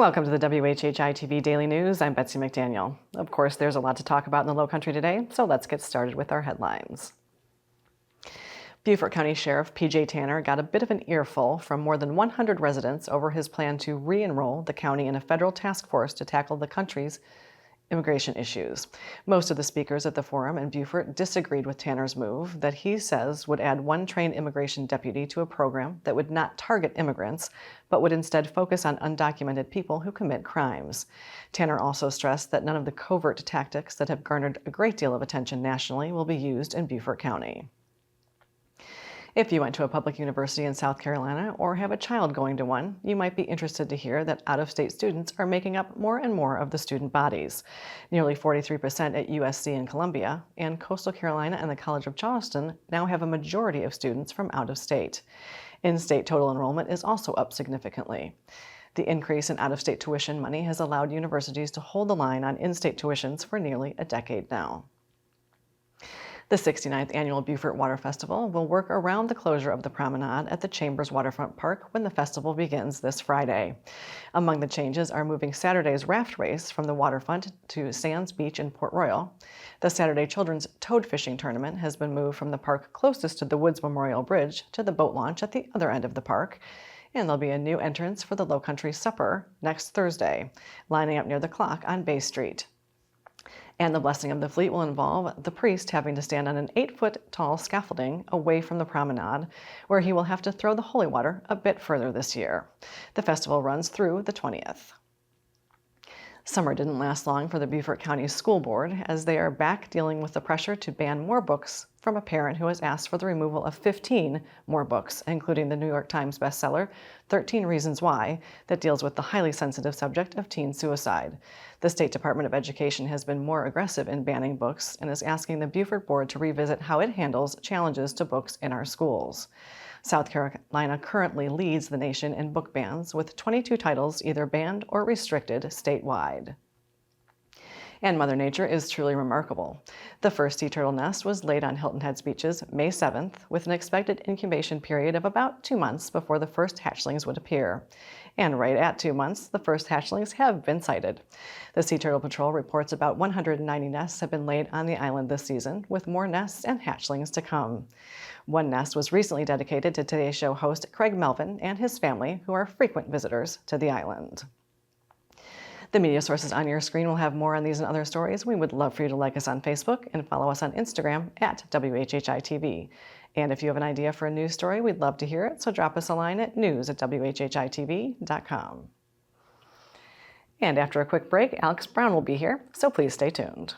Welcome to the WHHI-TV Daily News. I'm Betsy McDaniel. Of course, there's a lot to talk about in the Lowcountry today, so let's get started with our headlines. Beaufort County Sheriff P.J. Tanner got a bit of an earful from more than 100 residents over his plan to re-enroll the county in a federal task force to tackle the country's immigration issues. Most of the speakers at the forum in Beaufort disagreed with Tanner's move that he says would add one trained immigration deputy to a program that would not target immigrants, but would instead focus on undocumented people who commit crimes. Tanner also stressed that none of the covert tactics that have garnered a great deal of attention nationally will be used in Beaufort County. If you went to a public university in South Carolina or have a child going to one, you might be interested to hear that out-of-state students are making up more and more of the student bodies. Nearly 43% at USC and Columbia, and Coastal Carolina and the College of Charleston now have a majority of students from out of state. In-state total enrollment is also up significantly. The increase in out-of-state tuition money has allowed universities to hold the line on in-state tuitions for nearly a decade now. The 69th Annual Beaufort Water Festival will work around the closure of the promenade at the Chambers Waterfront Park when the festival begins this Friday. Among the changes are moving Saturday's raft race from the waterfront to Sands Beach in Port Royal. The Saturday Children's Toad Fishing Tournament has been moved from the park closest to the Woods Memorial Bridge to the boat launch at the other end of the park. And there'll be a new entrance for the Lowcountry Supper next Thursday, lining up near the clock on Bay Street. And the blessing of the fleet will involve the priest having to stand on an 8-foot-tall scaffolding away from the promenade, where he will have to throw the holy water a bit further this year. The festival runs through the 20th. Summer didn't last long for the Beaufort County School Board, as they are back dealing with the pressure to ban more books from a parent who has asked for the removal of 15 more books, including the New York Times bestseller, 13 Reasons Why, that deals with the highly sensitive subject of teen suicide. The State Department of Education has been more aggressive in banning books and is asking the Beaufort Board to revisit how it handles challenges to books in our schools. South Carolina currently leads the nation in book bans, with 22 titles either banned or restricted statewide. And Mother Nature is truly remarkable. The first sea turtle nest was laid on Hilton Head's beaches May 7th, with an expected incubation period of about 2 months before the first hatchlings would appear. And right at 2 months, the first hatchlings have been sighted. The Sea Turtle Patrol reports about 190 nests have been laid on the island this season, with more nests and hatchlings to come. One nest was recently dedicated to Today's Show host Craig Melvin and his family, who are frequent visitors to the island. The media sources on your screen will have more on these and other stories. We would love for you to like us on Facebook and follow us on Instagram at WHHI-TV. And if you have an idea for a news story, we'd love to hear it, so drop us a line at news@WHHITV.com. And after a quick break, Alex Brown will be here, so please stay tuned.